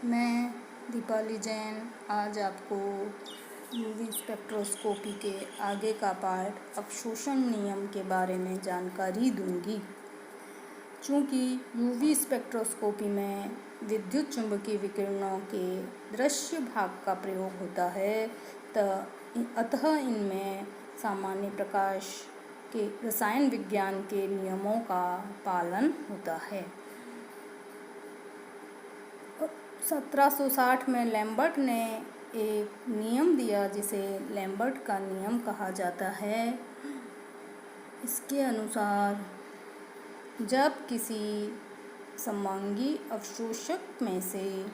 मैं दीपाली जैन आज आपको यूवी स्पेक्ट्रोस्कोपी के आगे का पार्ट अवशोषण नियम के बारे में जानकारी दूंगी। चूँकि यूवी स्पेक्ट्रोस्कोपी में विद्युत चुंबकीय विकिरणों के दृश्य भाग का प्रयोग होता है अतः इनमें सामान्य प्रकाश के रसायन विज्ञान के नियमों का पालन होता है। 1760 में लैम्बर्ट ने एक नियम दिया जिसे लैम्बर्ट का नियम कहा जाता है। इसके अनुसार जब किसी समवर्गी अवशोषक में से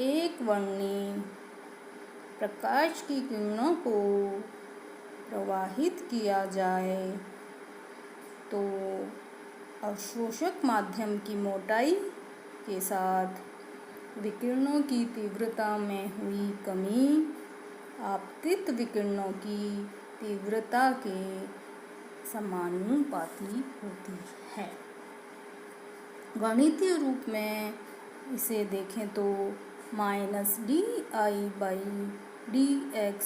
एक वर्णीय प्रकाश की किरणों को प्रवाहित किया जाए तो अवशोषक माध्यम की मोटाई के साथ विकिरणों की तीव्रता में हुई कमी आपतित विकिरणों की तीव्रता के समानुपाती होती है। गणितीय रूप में इसे देखें तो -di/dx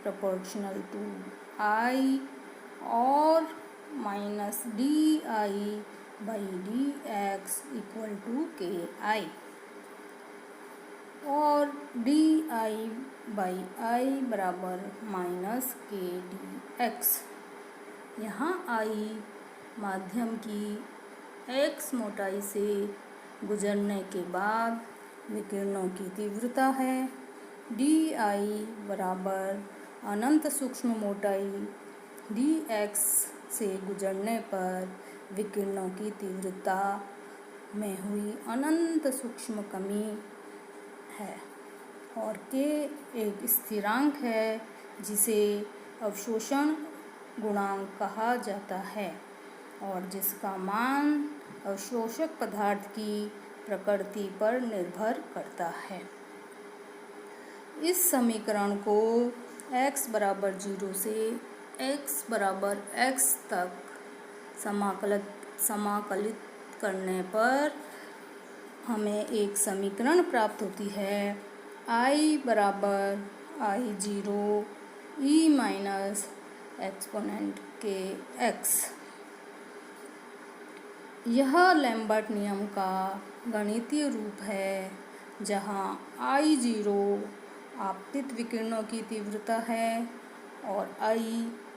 प्रोपोर्शनल टू I और -di/dx इक्वल टू KI और di/i बराबर -kdx। यहाँ I माध्यम की x मोटाई से गुजरने के बाद विकिरणों की तीव्रता है। di बराबर अनंत सूक्ष्म मोटाई dx से गुजरने पर विकिरणों की तीव्रता में हुई अनंत सूक्ष्म कमी है और k एक स्थिरांक है जिसे अवशोषण गुणांक कहा जाता है और जिसका मान अवशोषक पदार्थ की प्रकृति पर निर्भर करता है। इस समीकरण को x बराबर 0 से x बराबर x तक समाकलित करने पर हमें एक समीकरण प्राप्त होती है। I बराबर I0 e minus exponent kx। यह लैम्बर्ट नियम का गणितीय रूप है जहाँ I0 आपतित विकिरणों की तीव्रता है और I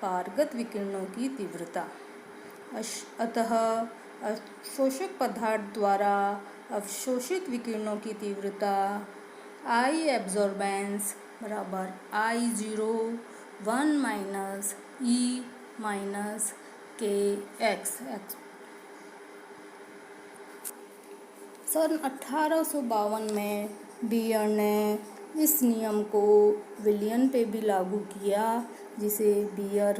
पारगत विकिरणों की तीव्रता। अतः अवशोषक पदार्थ द्वारा अवशोषित विकिरणों की तीव्रता I एब्जॉर्बेंस बराबर I0 1 minus e minus kx। सन 1852 में बीयर ने इस नियम को विलयन पे भी लागू किया जिसे बीयर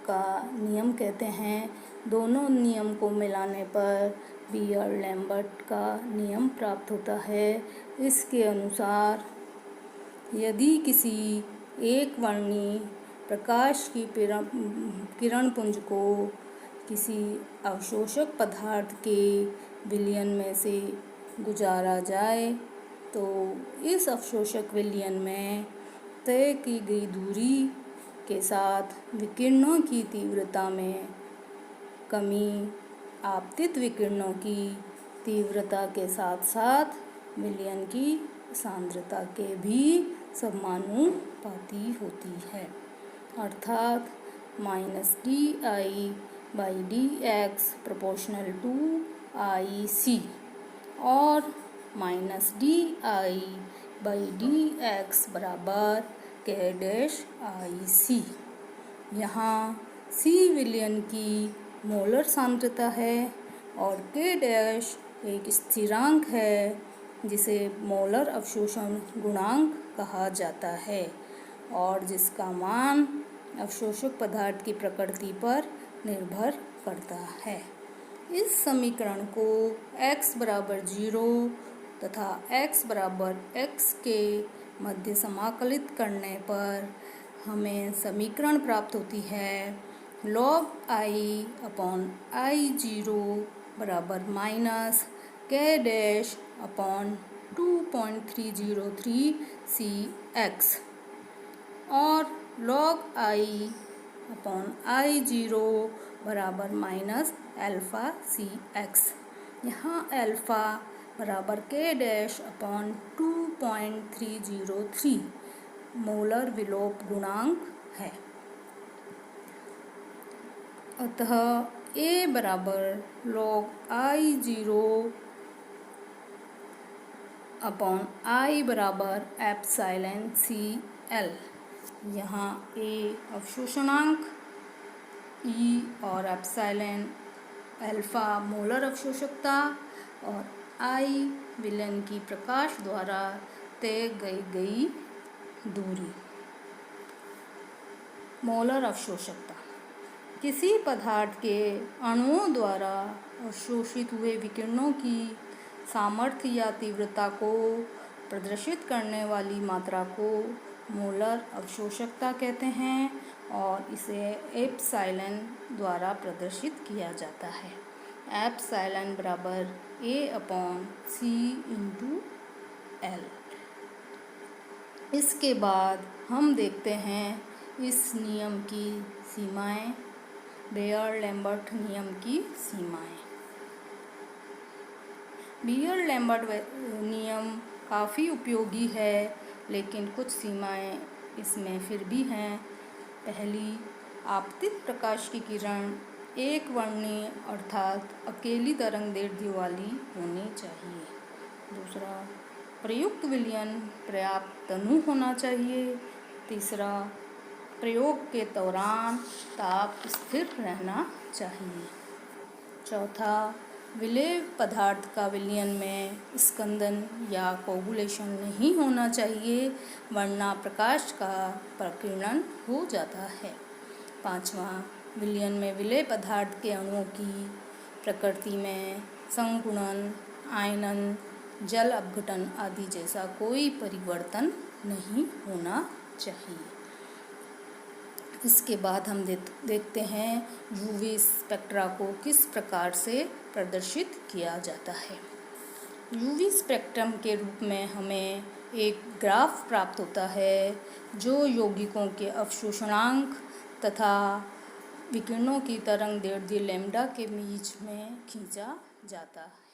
का नियम कहते हैं। दोनों नियम को मिलाने पर बीयर लैम्बर्ट का नियम प्राप्त होता है। इसके अनुसार यदि किसी एक वर्णीय प्रकाश की किरण पुंज को किसी अवशोषक पदार्थ के विलयन में से गुजारा जाए तो इस अवशोषक विलयन में तय की गई दूरी के साथ विकिरणों की तीव्रता में कमी आपतित विकिरणों की तीव्रता के साथ साथ विलयन की सांद्रता के भी समानुपाती होती है, अर्थात -di/dx प्रोपोर्शनल टू IC और -di/dx बराबर k'(IC)। यहाँ C विलयन की मोलर सांद्रता है और k' एक स्थिरांक है जिसे मोलर अवशोषण गुणांक कहा जाता है और जिसका मान अवशोषक पदार्थ की प्रकृति पर निर्भर करता है। इस समीकरण को x बराबर 0 तथा x बराबर x के मध्य समाकलित करने पर हमें समीकरण प्राप्त होती है log I/I0 बराबर k डैश अपॉन 2.303 cx और log I अपॉन I0 बराबर माइनस अल्फ़ा cx। यहाँ अल्फ़ा बराबर k डैश अपॉन 2.303 मोलर विलोप गुणांक है। अतः A बराबर log I0 अपॉन I बराबर एप्सिलॉन CL। यहाँ A अवशोषणांक, E और एप्सिलॉन अल्फ़ा मोलर अवशोषकता और I विलयन की प्रकाश द्वारा तय गई दूरी। मोलर अवशोषकता किसी पदार्थ के अणुओं द्वारा अवशोषित हुए विकिरणों की सामर्थ्य या तीव्रता को प्रदर्शित करने वाली मात्रा को मोलर अवशोषकता कहते हैं और इसे एप्सिलॉन द्वारा प्रदर्शित किया जाता है। एप्सिलॉन बराबर A upon C into L। इसके बाद हम देखते हैं इस नियम की सीमाएं, बीयर-लैम्बर्ट नियम की सीमाएं। बीयर-लैम्बर्ट नियम काफ़ी उपयोगी है, लेकिन कुछ सीमाएं इसमें फिर भी हैं। पहली, आपतित प्रकाश की किरण एक वर्णीय अर्थात अकेली तरंगदैर्ध्य वाली होनी चाहिए। दूसरा, प्रयुक्त विलयन पर्याप्त तनु होना चाहिए। तीसरा, प्रयोग के दौरान ताप स्थिर रहना चाहिए। चौथा, विलेय पदार्थ का विलयन में स्कंदन या कोगुलेशन नहीं होना चाहिए, वरना प्रकाश का प्रकीर्णन हो जाता है। पांचवा, विलयन में विलेय पदार्थ के अणुओं की प्रकृति में संगुणन, आयनन, जल अपघटन आदि जैसा कोई परिवर्तन नहीं होना चाहिए। इसके बाद हम देखते हैं यूवी स्पेक्ट्रा को किस प्रकार से प्रदर्शित किया जाता है। यूवी स्पेक्ट्रम के रूप में हमें एक ग्राफ प्राप्त होता है जो यौगिकों के अवशोषणांक तथा विकिरणों की तरंगदैर्ध्य लैम्ब्डा के बीच में खींचा जाता है।